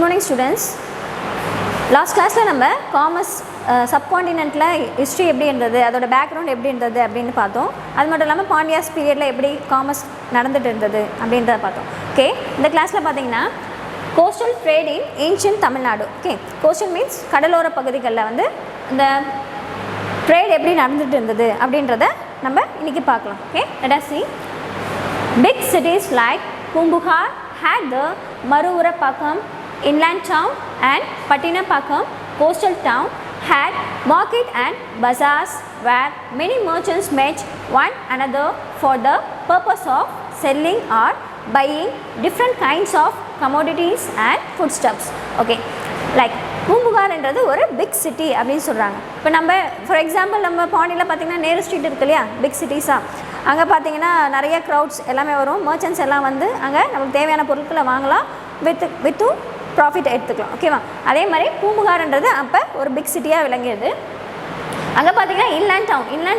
Good morning students. Last class la நம்ம commerce சப்கான்டினென்ட்ல history எப்படி இருந்தது, அதோட பேக்ரவுண்ட் எப்படி இருந்தது அப்படின்னு பார்த்தோம். அது மட்டும் இல்லாமல் பாண்டியாஸ் பீரியட்ல எப்படி காமர்ஸ் நடந்துட்டு இருந்தது அப்படின்றத பார்த்தோம். ஓகே, இந்த கிளாஸில் பார்த்தீங்கன்னா கோஸ்டல் ட்ரேட் இன் ancient Tamil Nadu. Okay, coastal means கடலோர பகுதிகளில் வந்து இந்த ட்ரேட் எப்படி நடந்துட்டு இருந்தது அப்படின்றத நம்ம இன்னைக்கு பார்க்கலாம். Okay, let us see. Big cities like Kumbhar had the Maruvurapakam inland town and Pattinapakam coastal town had market and bazaars where many merchants met one another for the purpose of selling or buying different kinds of commodities and foodstuffs. Okay, like பூம்புகார்ன்றது ஒரு big city அப்படின்னு சொல்கிறாங்க. இப்போ நம்ம for example நம்ம பாண்டியில் பார்த்திங்கன்னா Nehru street இருக்கு இல்லையா, big சிட்டிஸாக, அங்கே பார்த்திங்கன்னா நிறைய க்ரௌட்ஸ் எல்லாமே வரும், மர்ச்சன்ட்ஸ் எல்லாம் வந்து அங்கே நமக்கு தேவையான பொருட்களை வாங்கலாம், வித்தும் ப்ராஃபிட் எடுத்துக்கலாம். ஓகேவா, அதே மாதிரி பூம்புகார்ன்றது அப்போ ஒரு பிக் சிட்டியாக விளங்கியது. அங்கே பார்த்தீங்கன்னா இன்லேண்ட்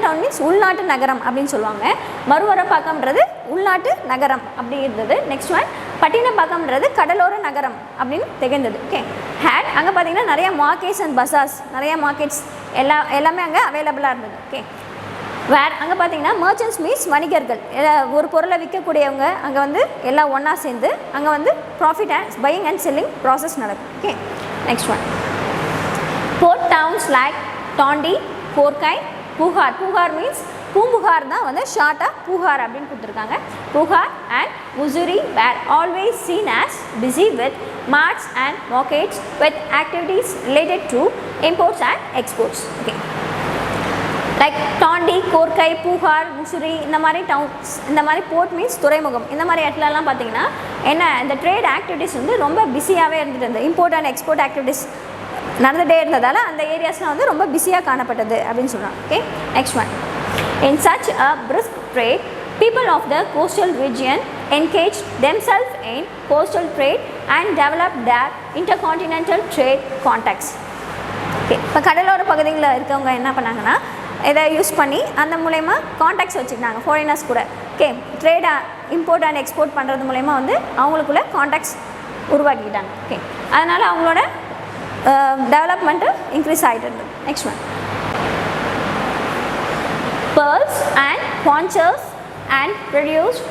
டவுன் மீன்ஸ் உள்நாட்டு நகரம் அப்படின்னு சொல்லுவாங்க. மறுவரப்பாக்கம்ன்றது உள்நாட்டு நகரம் அப்படி இருந்தது. நெக்ஸ்ட் ஒன் பட்டினப்பாக்கம்ன்றது கடலோர நகரம் அப்படின்னு திகழ்ந்தது. ஓகே, ஹேட் அங்கே பார்த்தீங்கன்னா நிறைய மார்க்கெட்ஸ் அண்ட் பஸார்ஸ், நிறைய மார்க்கெட்ஸ் எல்லாமே அங்கே அவைலபிளாக இருந்தது. ஓகே, வேர் அங்கே பார்த்தீங்கன்னா மர்ச்சன்ட்ஸ் மீன்ஸ் வணிகர்கள், ஒரு பொருளை விற்கக்கூடியவங்க அங்கே வந்து எல்லாம் ஒன்றா சேர்ந்து அங்கே வந்து profit and buying and selling process நடக்கும். Okay, next one port towns like Tondi, Korkai, Puhar means Poompuhar தான் வந்து ஷார்ட்டாக பூகார் அப்படின்னு கொடுத்துருக்காங்க. Puhar and Musiri were always seen as busy with marts and markets with activities related to imports and exports. Okay, like Tondi, Korkai, Puhar, Musiri இந்த மாதிரி downs, இந்த மாதிரி போர்ட் மீன்ஸ் துறைமுகம், இந்த மாதிரி இடத்துலலாம் பார்த்தீங்கன்னா என்ன இந்த ட்ரேட் ஆக்டிவிட்டீஸ் வந்து ரொம்ப பிஸியாகவே இருந்துட்டு இருந்தது. இம்போர்ட் அண்ட் எக்ஸ்போர்ட் ஆக்டிவிட்டீஸ் நடந்துகிட்டே இருந்ததால் அந்த ஏரியாஸ்லாம் வந்து ரொம்ப பிஸியாக காணப்பட்டது அப்படின்னு சொல்கிறாங்க. Okay, next one in such a brisk trade, people of the coastal region engaged themselves in coastal trade and developed their intercontinental trade contacts. Okay, இப்போ கடலோர பகுதிகளில் இருக்கவங்க என்ன பண்ணாங்கன்னா இதை யூஸ் பண்ணி அந்த மூலயமா கான்டாக்ட்ஸ் வச்சுக்கிட்டாங்க ஃபாரினர்ஸ் கூட. ஓகே, ட்ரேடை இம்போர்ட் அண்ட் எக்ஸ்போர்ட் பண்ணுறது மூலயமா வந்து அவங்களுக்குள்ள கான்டாக்ட்ஸ் உருவாக்கிக்கிட்டாங்க. ஓகே, அதனால் அவங்களோட டெவலப்மெண்ட்டு இன்க்ரீஸ் ஆகிட்டு இருந்தது. Next one pearls and conchers and produced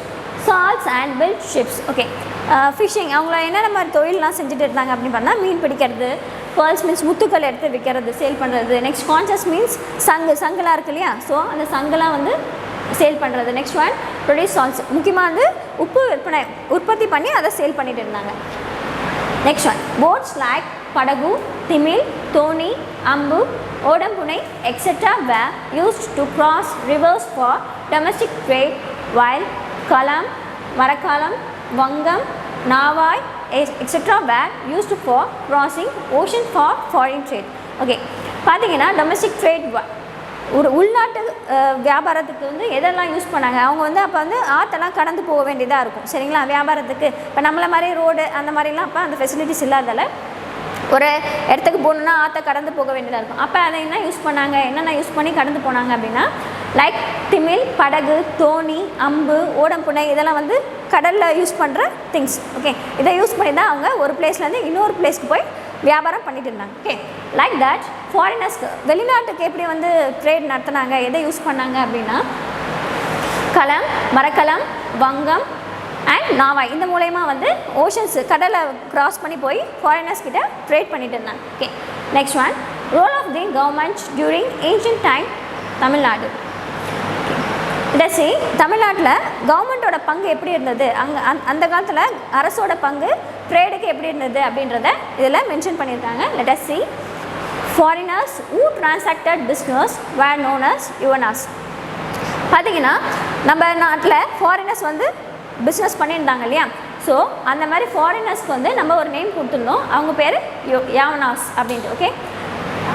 salts and built ships. Okay, fishing அவங்கள என்னென்ன மாதிரி தொழிலெலாம் செஞ்சுட்டு இருந்தாங்க அப்படின்னு பண்ணால் மீன் பிடிக்கிறது, பேர்ல்ஸ் மீன்ஸ் முத்துக்கள் எடுத்து விற்கிறது, சேல் பண்ணுறது. நெக்ஸ்ட் கான்ச்சஸ் மீன்ஸ் சங்குலாம் இருக்கு இல்லையா, ஸோ அந்த சங்குலாம் வந்து சேல் பண்ணுறது. நெக்ஸ்ட் ஒன் ப்ரொடியூஸ் சால்ட்ஸ், முக்கியமாக வந்து உப்பு விற்பனை உற்பத்தி பண்ணி அதை சேல் பண்ணிட்டு இருந்தாங்க. Next one, boats like Padagu, Timil, Thoni, Ambu, Odampunai, etc. were used to cross rivers for domestic trade, while Kalam, Marakalam, Vangam, Navai, etc. were used for crossing ocean for foreign trade. Okay, பார்த்தீங்கன்னா domestic trade ஒரு உள்நாட்டு வியாபாரத்துக்கு வந்து எதெல்லாம் use பண்ணாங்க, அவங்க வந்து அப்போ வந்து ஆற்றெல்லாம் கடந்து போக வேண்டியதாக இருக்கும் சரிங்களா வியாபாரத்துக்கு. இப்போ நம்மளை மாதிரி ரோடு அந்த மாதிரிலாம் அப்போ அந்த ஃபெசிலிட்டிஸ் இல்லாதால ஒரு இடத்துக்கு போகணுன்னா ஆற்றை கடந்து போக வேண்டியதாக இருக்கும். அப்போ அதை என்ன யூஸ் பண்ணாங்க, என்னென்ன யூஸ் பண்ணி கடந்து போனாங்க அப்படின்னா லைக் திமில், படகு, தோணி, அம்பு, ஓடம்புனை, இதெல்லாம் வந்து கடலில் யூஸ் பண்ணுற திங்ஸ். ஓகே, இதை யூஸ் பண்ணி தான் அவங்க ஒரு பிளேஸ்லேருந்து இன்னொரு பிளேஸ்க்கு போய் வியாபாரம் பண்ணிட்டு இருந்தாங்க. ஓகே, லைக் தட் ஃபாரினர்ஸ்க்கு வெளிநாட்டுக்கு எப்படி வந்து ட்ரேட் நடத்தினாங்க, எதை யூஸ் பண்ணாங்க அப்படின்னா கலம், மரக்கலம், வங்கம் அண்ட் நாவாய், இந்த மூலயமா வந்து ஓஷன்ஸ் கடலை கிராஸ் பண்ணி போய் ஃபாரினர்ஸ் கிட்ட ட்ரேட் பண்ணிட்டு இருந்தாங்க. Okay, next one role of the government during ancient time Tamil Nadu. இதை தமிழ்நாட்டில் கவர்மெண்ட்டோட பங்கு எப்படி இருந்தது, அங்கே அந்த காலத்தில் அரசோட பங்கு ட்ரேடுக்கு எப்படி இருந்தது அப்படின்றத இதில் மென்ஷன் பண்ணியிருக்காங்க. Let us see. Foreigners who transacted business were known as yuvanas. பார்த்தீங்கன்னா நம்ம நாட்டில் ஃபாரினர்ஸ் வந்து பிஸ்னஸ் பண்ணியிருந்தாங்க இல்லையா, ஸோ அந்த மாதிரி ஃபாரினர்ஸ்க்கு வந்து நம்ம ஒரு நேம் கொடுத்துருந்தோம், அவங்க பேர் யாவனாஸ் அப்படின்ட்டு. Okay,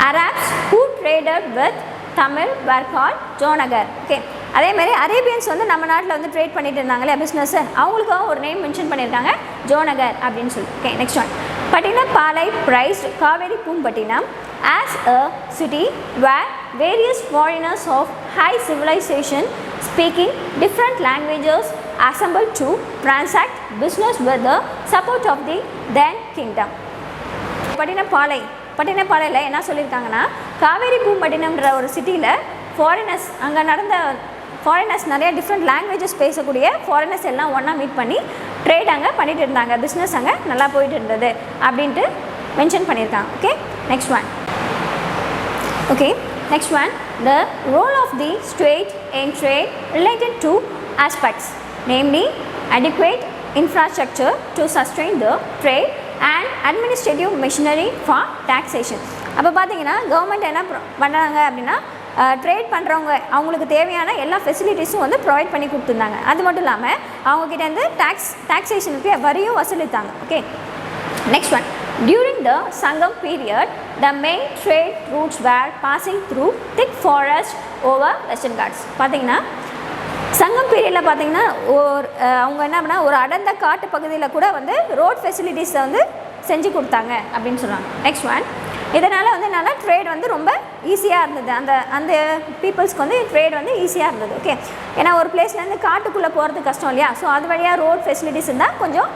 Arabs who traded with Tamil were called Jonakar. Okay, அதேமாதிரி அரேபியன்ஸ் வந்து நம்ம நாட்டில் வந்து ட்ரேட் பண்ணிட்டு இருந்தாங்க இல்லையா பிஸ்னஸ், அவங்களுக்கும் ஒரு நேம் மென்ஷன் பண்ணியிருக்காங்க ஜோனகர் அப்படின்னு சொல்லி. Okay, next one Pattinappalai priced Kaveri Poompattinam as a city where various foreigners of high civilization speaking different languages assembled to transact business with the support of the then kingdom. பட்டினப்பாளையில் என்ன சொல்லியிருக்காங்கன்னா, காவேரி பூம்பட்டினம்ன்ற ஒரு சிட்டியில் ஃபாரினர்ஸ் அங்கே நடந்த ஃபாரினர்ஸ் நிறைய டிஃப்ரெண்ட் லாங்குவேஜஸ் பேசக்கூடிய foreigners எல்லாம் ஒன்றா மீட் பண்ணி ட்ரேட் அங்கே பண்ணிகிட்டு இருந்தாங்க, பிஸ்னஸ் அங்கே நல்லா போயிட்டு இருந்தது அப்படின்ட்டு மென்ஷன் பண்ணியிருக்காங்க. Okay, next one the role of the state in trade related to aspects, namely adequate infrastructure to sustain the trade and administrative machinery for taxation. அப்போ பார்த்தீங்கன்னா கவர்மெண்ட் என்ன பண்ணுறாங்க அப்படின்னா, ட்ரேட் பண்ணுறவங்க அவங்களுக்கு தேவையான எல்லா ஃபெசிலிட்டிஸும் வந்து ப்ரொவைட் பண்ணி கொடுத்துருந்தாங்க. அது மட்டும் இல்லாமல் அவங்கக்கிட்டேருந்து டேக்ஸேஷனுக்கு வரியும் வசூலித்தாங்க. Okay, next one. During the Sangam period, the main trade routes were passing through thick forest over Western Ghats. பார்த்தீங்கன்னா சங்கம் பீரியடில் பார்த்தீங்கன்னா அவங்க என்ன பண்ணால் ஒரு அடர்ந்த காட்டு பகுதியில் கூட வந்து ரோட் ஃபெசிலிட்டிஸை வந்து செஞ்சு கொடுத்தாங்க அப்படின்னு சொல்லுவாங்க. Next one. இதனால் வந்து என்னென்னா ட்ரேட் வந்து ரொம்ப ஈஸியாக இருந்தது, அந்த பீப்புள்ஸ்க்கு வந்து ட்ரேட் வந்து ஈஸியாக இருந்தது. ஓகே, ஏன்னா ஒரு பிளேஸ்லேருந்து காட்டுக்குள்ளே போகிறது கஷ்டம் இல்லையா, ஸோ அது வழியாக ரோட் ஃபெசிலிட்டிஸ் இருந்தால் கொஞ்சம்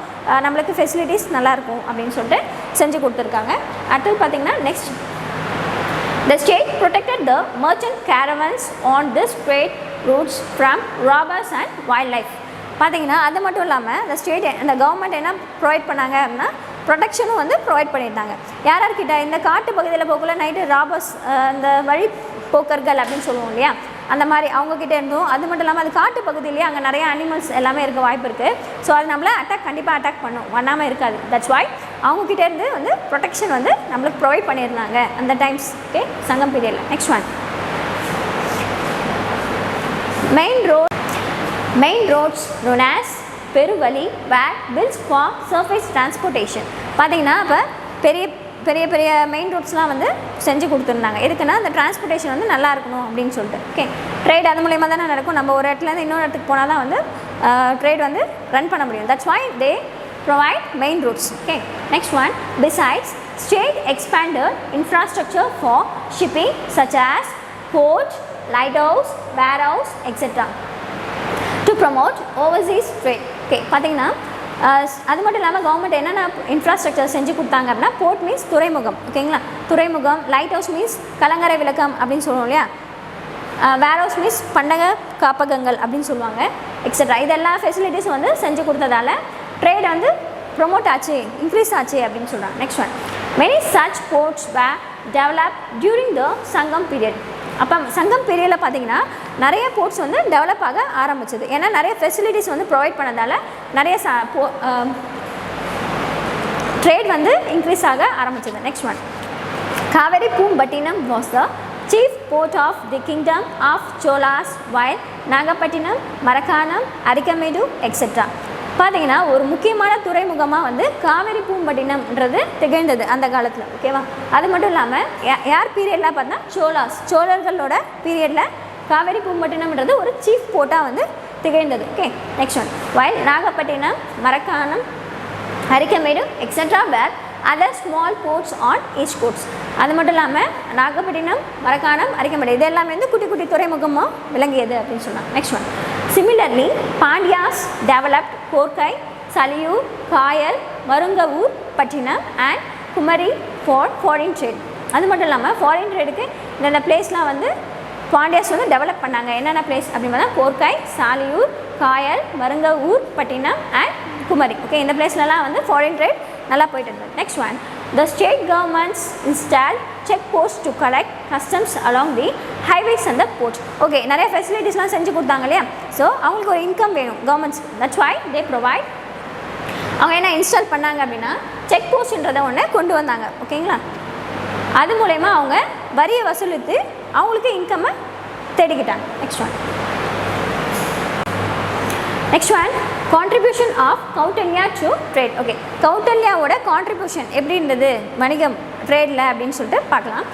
நம்மளுக்கு ஃபெசிலிட்டிஸ் நல்லாயிருக்கும் அப்படின்னு சொல்லிட்டு செஞ்சு கொடுத்துருக்காங்க. அடுத்தது பார்த்திங்கன்னா next, the state protected the merchant caravans on this trade routes from robbers and wildlife. பார்த்தீங்கன்னா அது மட்டும் இல்லாமல் இந்த கவர்மெண்ட் என்ன ப்ரொவைட் பண்ணாங்க அப்படின்னா, ப்ரொடெக்ஷனும் வந்து ப்ரொவைட் பண்ணியிருந்தாங்க. யார்கிட்ட இந்த காட்டு பகுதியில் போகக்குள்ள நைட்டு ராபர்ஸ், இந்த வழிப்போக்கர்கள் அப்படின்னு சொல்லுவோம் இல்லையா, அந்த மாதிரி அவங்கக்கிட்ட இருந்தும், அது மட்டும் இல்லாமல் அது காட்டு பகுதியிலேயே அங்கே நிறைய அனிமல்ஸ் எல்லாமே இருக்க வாய்ப்பு இருக்குது. ஸோ அது நம்மளை கண்டிப்பாக அட்டாக் பண்ணும், பண்ணாமல் இருக்காது. தட்ஸ் வாய் அவங்கக்கிட்ட இருந்து வந்து ப்ரொடெக்ஷன் வந்து நம்மளுக்கு ப்ரொவைட் பண்ணியிருந்தாங்க அந்த டைம்ஸ். ஓகே, சங்கம் பீரியடில். Next one. Main roads known as பெருவழி were built for surface transportation. பார்த்தீங்கன்னா இப்போ பெரிய மெயின் ரோட்ஸ்லாம் வந்து செஞ்சு கொடுத்துருந்தாங்க. எதுக்குன்னா அந்த டிரான்ஸ்போர்ட்டேஷன் வந்து நல்லா இருக்கணும் அப்படின்னு சொல்லிட்டு. ஓகே, ட்ரேட் அது மூலயமா தானே நடக்கும். நம்ம ஒரு இடத்துலேருந்து இன்னொரு இடத்துக்கு போனால் தான் வந்து ட்ரேட் வந்து ரன் பண்ண முடியும். That's why they provide main roads. Okay, next one. Besides, state expanded infrastructure for shipping such as port, lighthouse, warehouse etcetera to promote overseas trade. Okay, பார்த்தீங்கன்னா அது மட்டும் இல்லாமல் கவர்மெண்ட் என்னென்ன infrastructure செஞ்சு கொடுத்தாங்க அப்படின்னா, போர்ட் மீன்ஸ் துறைமுகம். ஓகேங்களா, துறைமுகம். லைட் ஹவுஸ் மீன்ஸ் கலங்கரை விளக்கம் அப்படின்னு சொல்லுவோம் இல்லையா. வேர் ஹவுஸ் மீன்ஸ் பண்டக காப்பகங்கள் அப்படின்னு சொல்லுவாங்க எக்ஸெட்ரா. இதெல்லாம் ஃபெசிலிட்டிஸ் வந்து செஞ்சு கொடுத்ததால ட்ரேட் வந்து ப்ரொமோட் ஆச்சு, இன்க்ரீஸ் ஆச்சு அப்படின்னு சொல்கிறாங்க. Next one. Many such ports were developed during the Sangam period. அப்போ சங்கம் பீரியடில் பார்த்தீங்கன்னா நிறைய போர்ட்ஸ் வந்து டெவலப் ஆக ஆரம்பிச்சது. ஏன்னா நிறைய ஃபெசிலிட்டிஸ் வந்து ப்ரொவைட் பண்ணதால் நிறைய ட்ரேட் வந்து இன்க்ரீஸ் ஆக ஆரம்பிச்சது. Next one. Kaveri Poompattinam was the chief port of the kingdom of Cholas, while Nagapattinam, Marakkanam, Arikamedu etcetera. பார்த்தீங்கன்னா ஒரு முக்கியமான துறைமுகமாக வந்து காவேரி பூம்பட்டினம்ன்றது திகழ்ந்தது அந்த காலத்தில். ஓகேவா, அது மட்டும் இல்லாமல் யார் பீரியடில் பார்த்தீங்கன்னா சோழர்களோட பீரியடில் காவேரி பூம்பட்டினம்ன்றது ஒரு சீஃப் போர்ட்டாக வந்து திகழ்ந்தது. Okay, next one. While Nagapattinam, Marakkanam, Arikamedu etcetera were other small ports on east coast. அது மட்டும் இல்லாமல் நாகப்பட்டினம், மரக்காணம், அரிக்கமேடு இது எல்லாமே வந்து குட்டி குட்டி துறைமுகமாக விளங்கியது அப்படின்னு சொன்னாங்க. Next one. Similarly Pandyas developed Korkai, Saliyur, Kayal, Marungavur, Pattinam and Kumari for foreign trade. அது மட்டும் இல்லாமல் ஃபாரின் ட்ரேடுக்கு இந்த பிளேஸ்லாம் வந்து பாண்டியாஸ் வந்து டெவலப் பண்ணாங்க. என்னென்ன பிளேஸ் அப்படின்னு பார்த்தா கோர்க்கை, சாலியூர், காயல், மருங்கவூர், பட்டினம் அண்ட் குமரி. ஓகே, இந்த பிளேஸ்லலாம் வந்து ஃபாரின் ட்ரேட் நல்லா போயிட்டு இருந்தது. Next one. The state governments installed check posts to collect customs along the highways and the ports. Okay, நிறைய ஃபெசிலிட்டிஸ்லாம் செஞ்சு கொடுத்தாங்க இல்லையா. ஸோ அவங்களுக்கு ஒரு இன்கம் வேணும் governments. That's why they provide. அவங்க என்ன இன்ஸ்டால் பண்ணாங்க அப்படின்னா செக் போஸ்ட்ன்றதை ஒன்று கொண்டு வந்தாங்க. ஓகேங்களா, அது மூலயமா அவங்க வரியை வசூலித்து அவங்களுக்கு இன்கம்மை தேடிக்கிட்டாங்க. Next one. Contribution of Kautilya to trade. Okay, கௌட்டல்யாவோட கான்ட்ரிபியூஷன் எப்படி இருந்தது வணிகம் ட்ரேடில் அப்படின்னு சொல்லிட்டு பார்க்கலாம்.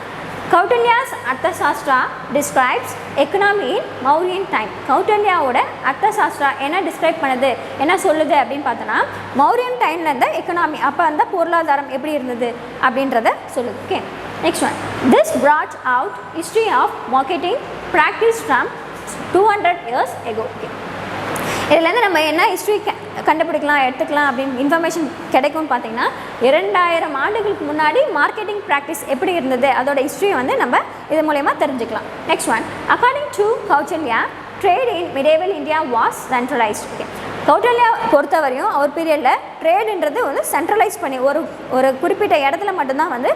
Kautilya's Arthashastra describes economy in Mauryan time. கௌட்டல்யாவோட அர்த்தசாஸ்திரா என்ன டிஸ்கிரைப் பண்ணுது, என்ன சொல்லுது அப்படின்னு பார்த்தோன்னா, மௌரியன் டைமில் இருந்த எக்கனாமி, அப்போ அந்த பொருளாதாரம் எப்படி இருந்தது அப்படின்றத சொல்லுது. Okay, next one. This brought out history of marketing practice from 200 years ago. ஓகே, இதுலேருந்து நம்ம என்ன ஹிஸ்ட்ரி கண்டுபிடிக்கலாம் எடுத்துக்கலாம் அப்படின்னு இன்ஃபர்மேஷன் கிடைக்கும்னு பார்த்தீங்கன்னா 2000 ஆண்டுகளுக்கு முன்னாடி மார்க்கெட்டிங் ப்ராக்டிஸ் எப்படி இருந்தது அதோட ஹிஸ்ட்ரியை வந்து நம்ம இது மூலயமா தெரிஞ்சுக்கலாம். Next one, according to Kausalya trade in medieval India was centralised. Okay, Kausalya பொறுத்தவரையும் அவர் பீரியடில் ட்ரேடுன்றது வந்து சென்ட்ரலைஸ் பண்ணி ஒரு குறிப்பிட்ட இடத்துல மட்டும்தான் வந்து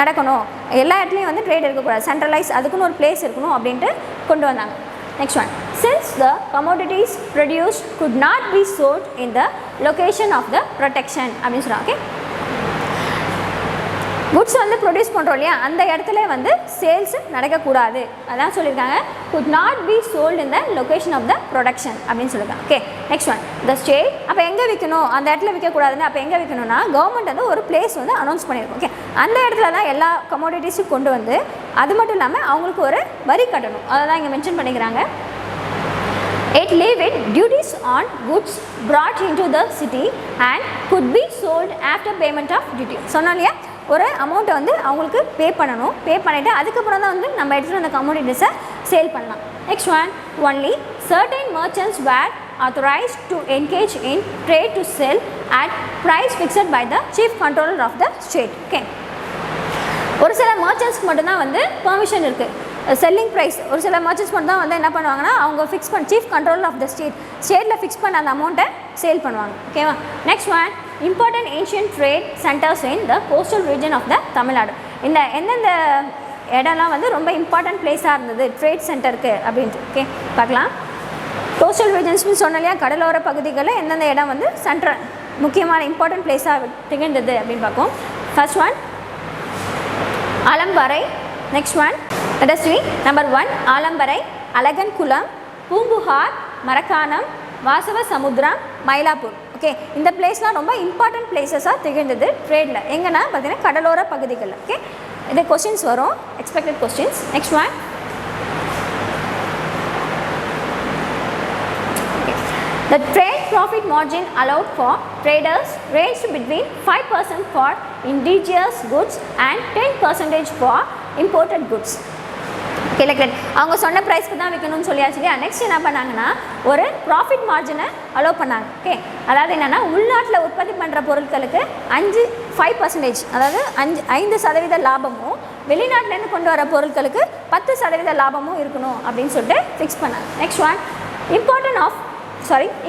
நடக்கணும், எல்லா இடத்துலையும் வந்து ட்ரேட் இருக்கக்கூடாது, சென்ட்ரலைஸ் அதுக்குன்னு ஒரு பிளேஸ் இருக்கணும் அப்படின்ட்டு கொண்டு வந்தாங்க. Next one, since the commodities produced could not be sold in the location of the protection அப்படின்னு சொல்கிறாங்க. ஓகே, குட்ஸ் வந்து ப்ரொடியூஸ் பண்ணுறோம் இல்லையா, அந்த இடத்துல வந்து சேல்ஸ் நடக்கக்கூடாது அதான் சொல்லியிருக்காங்க. could not be sold in the location of the production அப்படின்னு சொல்லியிருக்காங்க. Okay, next one, the state அப்போ எங்கே விற்கணும், அந்த இடத்துல விற்கக்கூடாதுன்னு அப்போ எங்கே விற்கணும்னா கவர்மெண்ட் வந்து ஒரு பிளேஸ் வந்து அனௌன்ஸ் பண்ணியிருக்கோம். ஓகே, அந்த இடத்துல தான் எல்லா கமோடிட்டிஸும் கொண்டு வந்து அது மட்டும் இல்லாமல் அவங்களுக்கு ஒரு வரி கட்டணும், அதை தான் இங்கே மென்ஷன் பண்ணிக்கிறாங்க. It levied duties on goods brought into the city and could be sold after payment of duty. சொன்னோம் இல்லையா, ஒரு அமௌண்ட்டை வந்து அவங்களுக்கு பே பண்ணணும், பே பண்ணிவிட்டு அதுக்கப்புறம் தான் வந்து நம்ம எடுத்துகிட்டு அந்த கமோடிட்டிஸை சேல் பண்ணலாம். Next one, only certain merchants were authorized to engage in trade to sell at price fixed by the chief controller of the state. Okay, ஒரு சில மர்ச்சன்ட்ஸ்க்கு மட்டும்தான் வந்து பெர்மிஷன் இருக்குது செல்லிங் ப்ரைஸ். ஒரு சில மர்ச்சன்ட்ஸ் மட்டும் தான் வந்து என்ன பண்ணுவாங்கன்னா அவங்க ஃபிக்ஸ் பண்ண சீஃப் கண்ட்ரோல் ஆஃப் த ஸ்டேட்டில் ஃபிக்ஸ் பண்ண அந்த அமௌண்ட்டை சேல் பண்ணுவாங்க. ஓகேவா, next one, important ancient trade centers in the coastal region of the Tamil Nadu. இந்த எந்தெந்த இடம்லாம் வந்து ரொம்ப இம்பார்ட்டன்ட் பிளேஸாக இருந்தது ட்ரேட் சென்டருக்கு அப்படின்ட்டு. ஓகே, பார்க்கலாம். கோஸ்டல் ரீஜன்ஸ்னு சொன்னாலையா, கடலோர பகுதிகளில் எந்தெந்த இடம் வந்து சென்ட்ரல் முக்கியமான இம்பார்ட்டன்ட் பிளேஸாக திகழ்ந்தது அப்படின்னு பார்ப்போம். First one Alambarai. Next one let us see. Number 1, Alambarai, Azhagankulam, Poompuhar, Marakkanam, Vasavasamudram, Mylapore. Okay, இந்த பிளேஸ்லாம் ரொம்ப இம்பார்ட்டன்ட் பிளேசஸாக திகழ்ந்தது ட்ரேடில். எங்கன்னா பார்த்தீங்கன்னா கடலோர பகுதிகளில். ஓகே, இது கொஸ்டின்ஸ் வரும், expected questions. Next one, the trade profit margin allowed for traders ranged between 5% for indigenous goods and 10% for imported goods. Okay, like அவங்க சொன்ன ப்ரைஸ்க்கு தான் விற்கணும்னு சொல்லியாச்சு இல்லையா. நெக்ஸ்ட் என்ன பண்ணாங்கன்னா ஒரு ப்ராஃபிட் மார்ஜினை அலோவ் பண்ணாங்க. ஓகே, அதாவது என்னென்னா உள்நாட்டில் உற்பத்தி பண்ணுற பொருட்களுக்கு 5% அதாவது 5% லாபமும், வெளிநாட்டிலேருந்து கொண்டு வர பொருட்களுக்கு 10% லாபமும் இருக்கணும் அப்படின்னு சொல்லிட்டு ஃபிக்ஸ் பண்ணாங்க. Next one,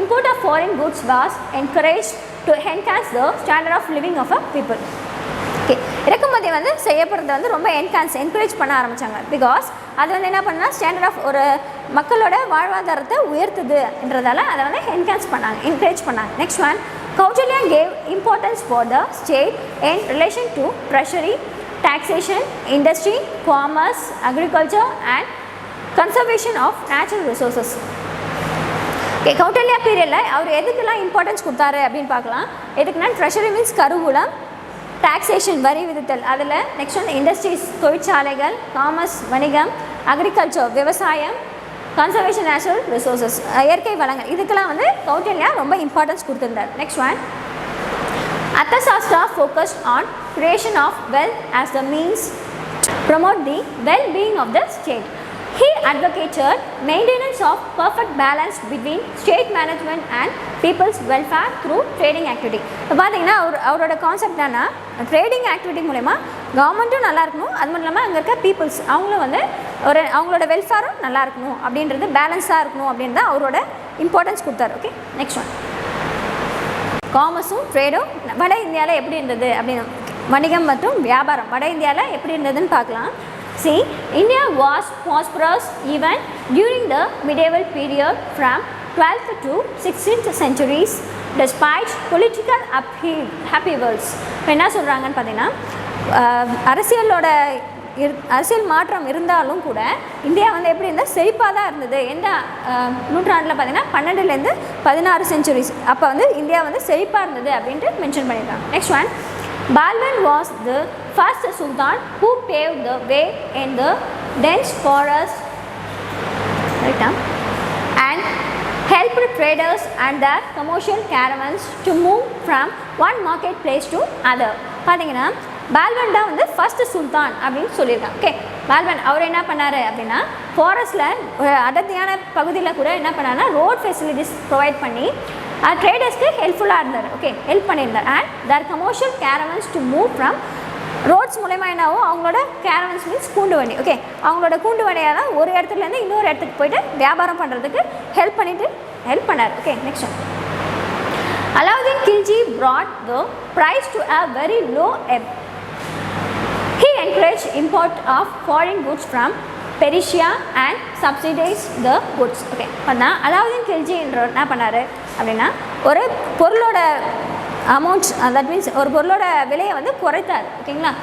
import of foreign goods was encouraged to enhance the standard of living of a people. Okay, இறக்குமதி வந்து செய்யப்படுறது வந்து ரொம்ப என்கரேஜ் பண்ண ஆரம்பித்தாங்க. பிகாஸ் அது வந்து என்ன பண்ணால் ஸ்டாண்டர்ட் ஆஃப் ஒரு மக்களோட வாழ்வாதாரத்தை உயர்த்துதுன்றதால அதை வந்து என்கரேஜ் பண்ணாங்க. Next one, Kausalya gave importance for the state in relation to treasury, taxation, industry, commerce, agriculture and conservation of natural resources. Okay, Kausalya பீரியடில் அவர் எதுக்கெல்லாம் இம்பார்ட்டன்ஸ் கொடுத்தாரு அப்படின்னு பார்க்கலாம். எதுக்குன்னா ட்ரெஷரி மீன்ஸ் கருவூலம், டாக்ஸேஷன் வரி விதித்தல், அதில் நெக்ஸ்ட் வந்து இண்டஸ்ட்ரீஸ் தொழிற்சாலைகள், காமர்ஸ் வணிகம், அக்ரிகல்ச்சர் விவசாயம், கன்சர்வேஷன் நேச்சுரல் ரிசோர்ஸஸ் இயற்கை வளங்கள், இதுக்கெல்லாம் வந்து கௌசல்யா ரொம்ப இம்பார்ட்டன்ஸ் கொடுத்துருந்தார். Next one, Arthashastra focused on creation of wealth as the means promote the well-being of the state. He advocated maintenance of perfect balance between state management and people's welfare through trading activity. இப்போ பார்த்தீங்கன்னா அவரோட concept என்னன்னா trading activity மூலமா கவர்மெண்ட்டும் நல்லா இருக்கணும், அது மட்டும் இல்லாமல் அங்கே இருக்க பீப்புள்ஸ் அவங்களும் வந்து அவங்களோட வெல்ஃபேரும் நல்லா இருக்கணும் அப்படின்றது, பேலன்ஸாக இருக்கணும் அப்படின்னு தான் அவரோட இம்பார்ட்டன்ஸ் கொடுத்தாரு. ஓகே, நெக்ஸ்ட் ஒன், காமர்ஸும் ட்ரேடும் வட இந்தியாவில் எப்படி இருந்தது அப்படின்னு, வணிகம் மற்றும் வியாபாரம் வட இந்தியாவில் எப்படி இருந்ததுன்னு பார்க்கலாம். See, India was prosperous even during the medieval period from 12th to 16th centuries despite political upheavals. இப்போ என்ன சொல்கிறாங்கன்னு பார்த்தீங்கன்னா அரசியல் மாற்றம் இருந்தாலும் கூட இந்தியா வந்து எப்படி இருந்தால் செழிப்பாக தான் இருந்தது. எந்த நூற்றாண்டில் பார்த்தீங்கன்னா 12லேருந்து 16 சென்ச்சுரிஸ் அப்போ வந்து இந்தியா வந்து செழிப்பாக இருந்தது அப்படின்ட்டு மென்ஷன் பண்ணியிருக்காங்க. Next one, Balban was the first Sultan who paved the way in the dense forest and helped traders and their commercial caravans to move from one marketplace to other. பார்த்தீங்கன்னா பால்பன் தான் வந்து first சுல்தான் அப்படின்னு சொல்லியிருக்காங்க. Okay, பால்பன் அவர் என்ன பண்ணார் அப்படின்னா ஃபாரஸ்ட்டில் அடர்த்தியான பகுதியில் கூட என்ன பண்ணாருன்னா ரோட் ஃபெசிலிட்டிஸ் ப்ரொவைட் பண்ணி ட்ரேடர்ஸ்க்கு ஹெல்ப்ஃபுல்லாக இருந்தார். ஓகே, ஹெல்ப் பண்ணியிருந்தார். And their commercial caravans to move from roads மூலயமா என்னாவும் அவங்களோட கேரவன்ஸ் மீன்ஸ் கூண்டு வண்டி. ஓகே, அவங்களோட கூண்டு வண்டியாக தான் ஒரு இடத்துலேருந்து இன்னொரு இடத்துக்கு போயிட்டு வியாபாரம் பண்ணுறதுக்கு ஹெல்ப் பண்ணார். Okay, next one. Alauddin Khilji brought the price to a very low ebb. He encouraged import of foreign goods from Persia and subsidized the goods. Okay, பண்ணா அலாவுதீன் கில்ஜின்ற என்ன பண்ணார் அப்படின்னா ஒரு பொருளோட அமௌண்ட்ஸ், தட் மீன்ஸ் ஒரு பொருளோட விலையை வந்து குறைத்தார். ஓகேங்களா,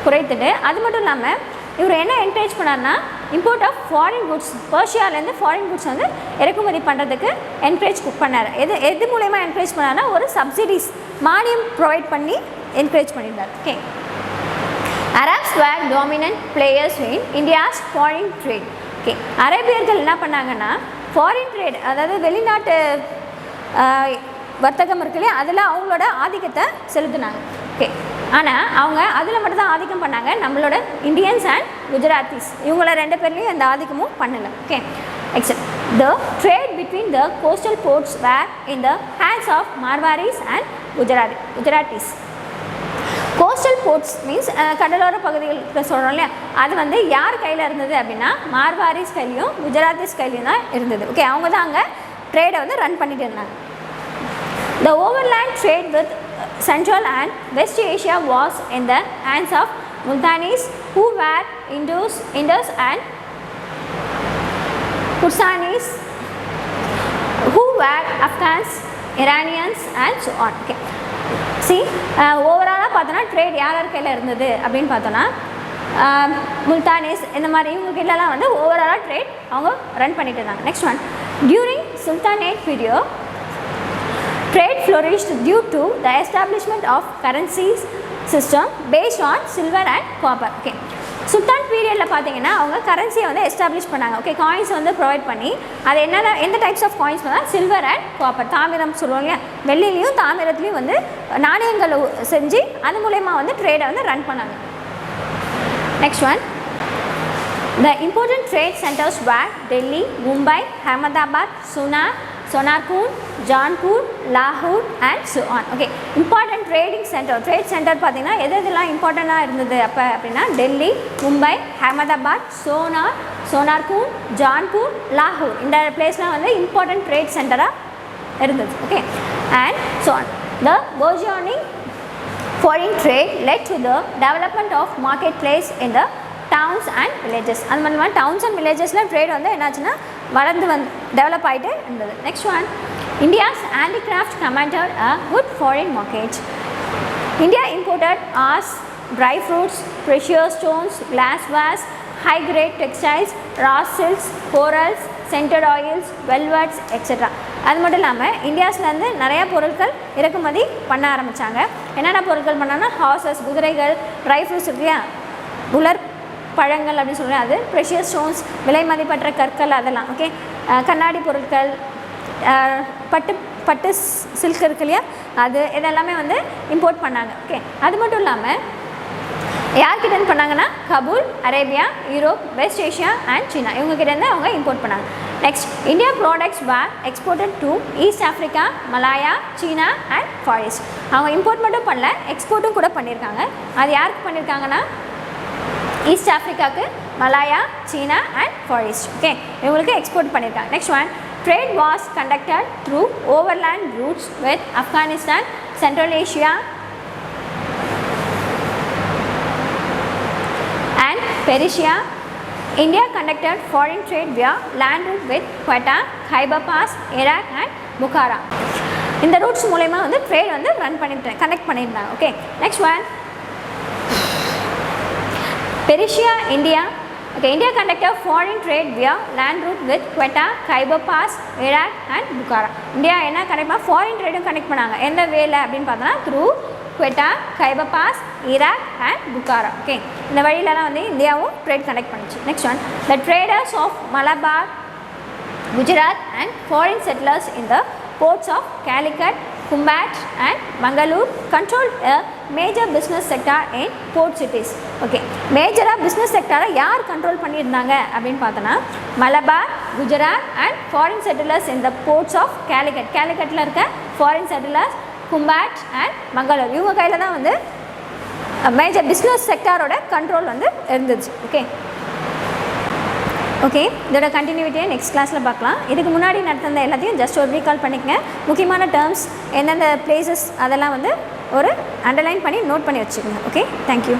குறைத்துட்டு அது மட்டும் இல்லாமல் இவர் என்ன என்கரேஜ் பண்ணார்னா இம்போர்ட் ஆஃப் ஃபாரின் குட்ஸ், பர்ஷியாவிலேருந்து ஃபாரின் குட்ஸ் வந்து இறக்குமதி பண்ணுறதுக்கு என்கரேஜ் பண்ணார். எது மூலயமா என்கரேஜ் பண்ணார்னா ஒரு சப்சிடிஸ், மானியம் ப்ரொவைட் பண்ணி என்கரேஜ் பண்ணியிருந்தார். Okay, Arabs were dominant players in India's foreign trade. Okay, அரேபியர்கள் என்ன பண்ணாங்கன்னா ஃபாரின் ட்ரேட், அதாவது வெளிநாட்டு வர்த்தகம் இருக்கு இல்லையா, அதில் அவங்களோட ஆதிக்கத்தை செலுத்தினாங்க. ஓகே, ஆனால் அவங்க அதில் மட்டும் தான் ஆதிக்கம் பண்ணாங்க, நம்மளோட இந்தியன்ஸ் அண்ட் குஜராத்திஸ் இவங்கள 2 பேர்லேயும் எந்த ஆதிக்கமும் பண்ணலை. Okay, except the trade between the coastal ports were in the hands of Marwaris and Gujaratis. Coastal ports means கடலோர பகுதிகளுக்கு சொல்கிறோம் இல்லையா, அது வந்து யார் கையில் இருந்தது அப்படின்னா மார்வாரிஸ் கையிலையும் குஜராத்திஸ் கையிலையும் தான் இருந்தது. ஓகே, அவங்க தான் அங்கே ட்ரேடை வந்து ரன் பண்ணிட்டு இருந்தாங்க. The overland trade with Central and West Asia was in the hands of Multanis, who were Indus and Kursanis, who were Afghans, Iranians and so on. Okay, see, ஓவராலாக பார்த்தோன்னா ட்ரேட் யார் கையில் இருந்தது அப்படின்னு பார்த்தோன்னா முல்தானிஸ் இந்த மாதிரி இவங்க கீழெல்லாம் வந்து ஓவராலாக ட்ரேட் அவங்க ரன் பண்ணிட்டு இருந்தாங்க. Next one. During sultanate period trade flourished due to the establishment of currencies system based on silver and copper. Okay, சுல்தான் பீரியடில் பார்த்தீங்கன்னா அவங்க கரன்சியை வந்து எஸ்டாப்ளிஷ் பண்ணாங்க. ஓகே, காயின்ஸ் வந்து ப்ரொவைட் பண்ணி அது என்னென்ன எந்த டைப்ஸ் ஆஃப் காயின்ஸ் பண்ணால் சில்வர் அண்ட் காப்பர், தாமிரம் சொல்லுவோம் இல்லையா, வெள்ளிலையும் தாமிரத்துலேயும் வந்து நாணயங்கள் செஞ்சு அது மூலயமா வந்து ட்ரேடை வந்து ரன் பண்ணாங்க. Next one. The important trade centers were Delhi, Mumbai, Ahmedabad, Sonarpur, Jaunpur, Lahore and so on. Okay, important trading center, trade center பார்த்தீங்கன்னா எதெல்லாம் இம்பார்ட்டண்ட்டாக இருந்தது அப்போ அப்படின்னா டெல்லி, மும்பை, அகமதாபாத், சோனார்பூர், ஜான்பூர், லாகூர் இந்த பிளேஸ்லாம் வந்து இம்பார்ட்டன்ட் ட்ரேட் சென்டராக இருந்தது. Okay, and so on. The burgeoning foreign trade led to the development of marketplace in the towns and villages. அது மாதிரி டவுன்ஸ் அண்ட் வில்லேஜஸில் ட்ரேட் வந்து என்னாச்சுன்னா வளர்ந்து டெவலப் ஆகிட்டு இருந்தது. Next one. India's handicraft commanded a good foreign market. India imported arts, dry fruits, precious stones, glassware, high-grade textiles, raw silks, corals, scented oils, velvets, etc. அது மட்டும் இல்லாமல் இந்தியாஸ்லேருந்து நிறையா பொருட்கள் இறக்குமதி பண்ண ஆரம்பித்தாங்க. என்னென்ன பொருட்கள் பண்ணாங்கன்னா ஹார்சஸ், குதிரைகள், ட்ரை ஃப்ரூட்ஸ் இல்லையா, உலர் பழங்கள் அப்படின்னு சொல்கிறேன், அது ப்ரெஷியஸ் ஸ்டோன்ஸ், விலை மதிப்பற்ற கற்கள், அதெல்லாம். ஓகே, கண்ணாடி பொருட்கள், பட்டு சில்க் இருக்கு இல்லையா, அது இதெல்லாமே வந்து இம்போர்ட் பண்ணாங்க. ஓகே, அது மட்டும் இல்லாமல் யார்கிட்டேருந்து பண்ணாங்கன்னா Kabul, Arabia, Europe, West Asia and China இவங்ககிட்டேருந்து அவங்க இம்போர்ட் பண்ணாங்க. Next. India products were exported to East Africa, Malaya, China and Far East. அவங்க இம்போர்ட் மட்டும் பண்ணல, எக்ஸ்போர்ட்டும் கூட பண்ணியிருக்காங்க. அது யாருக்கு பண்ணியிருக்காங்கன்னா ஈஸ்ட் ஆஃப்ரிக்காவுக்கு, Malaya, China and Far East. Okay, இவங்களுக்கு எக்ஸ்போர்ட் பண்ணியிருக்காங்க. Next one. Trade was conducted through overland routes with Afghanistan, Central Asia and Persia. India conducted foreign trade via land route with Quetta, Khyber Pass, Iraq and Bukhara. இந்த roots மூலமா வந்து trade வந்து connect பண்ணியிருந்தாங்க. Okay, next one. Persia, India. Okay, India conducted foreign trade via land route with Quetta, Khyber Pass, Iraq and Bukhara. India என்ன connect பண்ணா foreign ட்ரேடும் connect பண்ணாங்க. எந்த வேல அப்படின்னு பார்த்தோன்னா through Quetta, Khyber pass, Iraq and Bukhara. Okay, இந்த வழியிலலாம் வந்து இந்தியாவும் ட்ரேட் கனெக்ட் பண்ணிச்சு. Next one. The traders of Malabar, Gujarat and foreign settlers in the ports of Calicut, Kumbat and Mangalore controlled a major business sector in port cities. Okay, மேஜராக business செக்டரை யார் control பண்ணியிருந்தாங்க அப்படின்னு பார்த்தோன்னா Malabar, Gujarat and foreign settlers in the ports of Calicut. கேலிகட்டில் இருக்க foreign settlers, Khambat and Mangalore, இவங்க கையில் தான் வந்து மேஜர் பிஸ்னஸ் செக்டாரோட கண்ட்ரோல் வந்து இருந்துச்சு. ஓகே, இதோட கண்டினியூட்டியை நெக்ஸ்ட் கிளாஸில் பார்க்கலாம். இதுக்கு முன்னாடி நடந்த எல்லாத்தையும் ஜஸ்ட் ஒரு ரீகால் பண்ணிக்கங்க. முக்கியமான டேர்ம்ஸ், எந்தெந்த பிளேசஸ் அதெல்லாம் வந்து ஒரு அண்டர்லைன் பண்ணி நோட் பண்ணி வச்சுக்கோங்க. Okay, thank you.